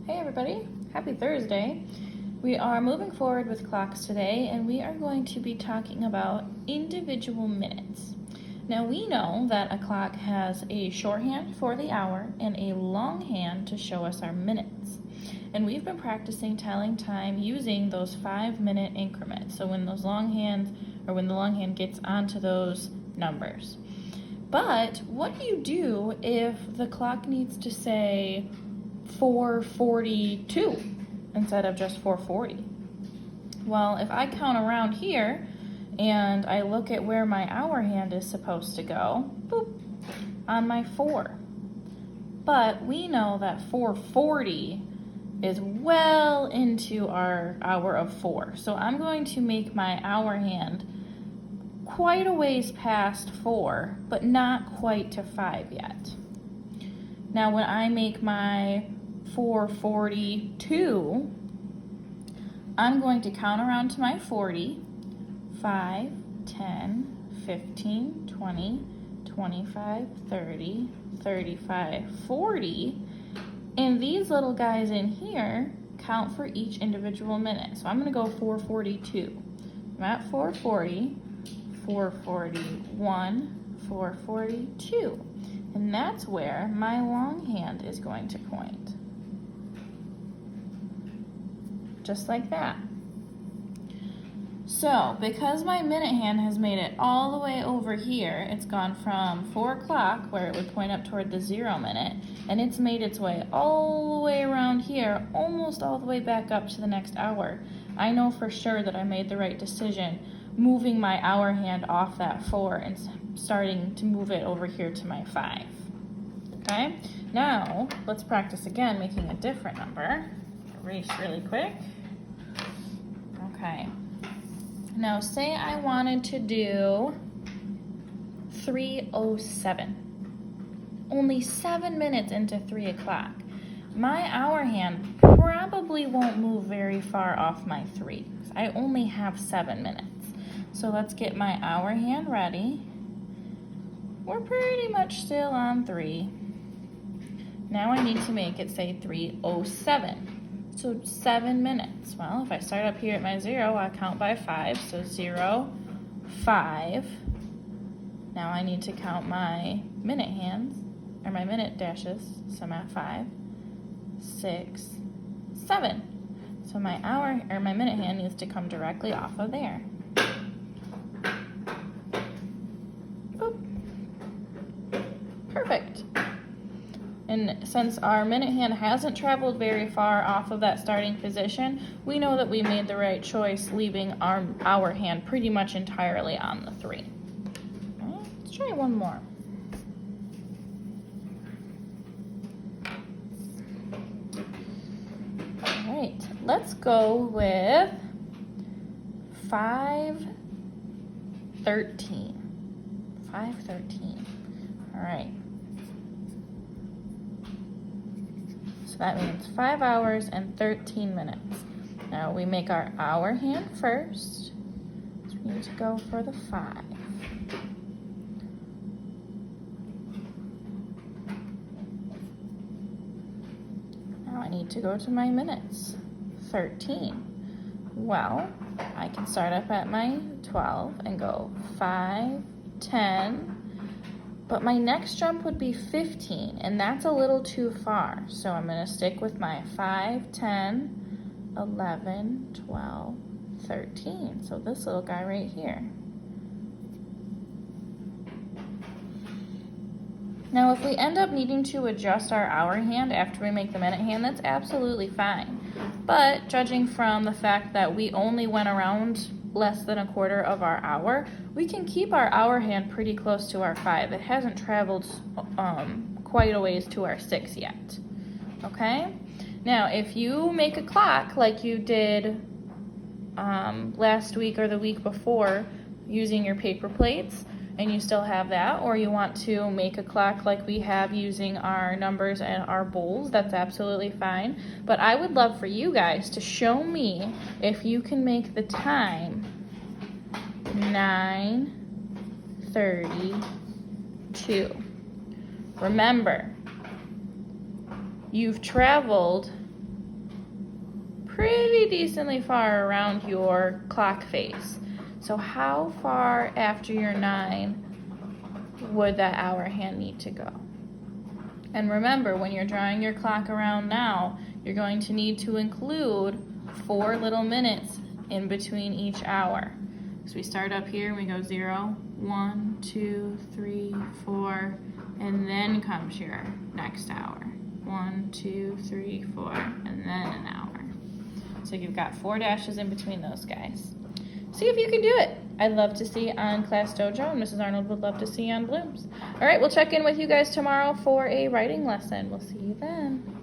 Hey everybody, happy Thursday. We are moving forward with clocks today and we are going to be talking about individual minutes. Now we know that a clock has a shorthand for the hour and a longhand to show us our minutes. And we've been practicing telling time using those 5-minute increments. So when the longhand gets onto those numbers. But what do you do if the clock needs to say 4:42 instead of just 4:40? Well, if I count around here and I look at where my hour hand is supposed to go, boop, on my 4. But we know that 4:40 is well into our hour of 4. So I'm going to make my hour hand quite a ways past 4, but not quite to 5 yet. Now when I make my 4:42, I'm going to count around to my 40, 5, 10, 15, 20, 25, 30, 35, 40, and these little guys in here count for each individual minute. So I'm going to go 4:42. I'm at 4:40, 4:41, 4:42. And that's where my long hand is going to point. Just like that. So, because my minute hand has made it all the way over here, it's gone from 4 o'clock, where it would point up toward the 0 minute, and it's made its way all the way around here, almost all the way back up to the next hour. I know for sure that I made the right decision moving my hour hand off that 4 and starting to move it over here to my 5. Okay, now let's practice again making a different number. Erase really quick. Okay, now say I wanted to do 3:07. Only 7 minutes into 3 o'clock. My hour hand probably won't move very far off my 3. I only have 7 minutes. So let's get my hour hand ready. We're pretty much still on 3. Now I need to make it say 3:07. So 7 minutes. Well, if I start up here at my 0, I'll count by 5. So 0, 5. Now I need to count my minute hands, or my minute dashes. So I'm at 5, 6, 7. So my minute hand needs to come directly off of there. Boop. Perfect. And since our minute hand hasn't traveled very far off of that starting position, we know that we made the right choice leaving our hour hand pretty much entirely on the 3. Okay, let's try one more. All right, let's go with 5:13. 5:13. All right. So that means 5 hours and 13 minutes. Now we make our hour hand first. So we need to go for the 5. Now I need to go to my minutes. 13. Well, I can start up at my 12 and go 5, 10, but my next jump would be 15, and that's a little too far. So I'm going to stick with my 5, 10, 11, 12, 13. So this little guy right here. Now if we end up needing to adjust our hour hand after we make the minute hand, that's absolutely fine. But judging from the fact that we only went around less than a quarter of our hour, we can keep our hour hand pretty close to our 5. It hasn't traveled quite a ways to our 6 yet. Okay? Now, if you make a clock like you did last week or the week before using your paper plates, and you still have that, or you want to make a clock like we have using our numbers and our bowls, that's absolutely fine. But I would love for you guys to show me if you can make the time 9:32. Remember, you've traveled pretty decently far around your clock face. So how far after your 9 would that hour hand need to go? And remember, when you're drawing your clock around now, you're going to need to include 4 little minutes in between each hour. So we start up here and we go 0, 1, 2, 3, 4, and then comes your next hour. 1, 2, 3, 4, and then an hour. So you've got 4 dashes in between those guys. See if you can do it. I'd love to see on Class Dojo, and Mrs. Arnold would love to see you on Blooms. All right, we'll check in with you guys tomorrow for a writing lesson. We'll see you then.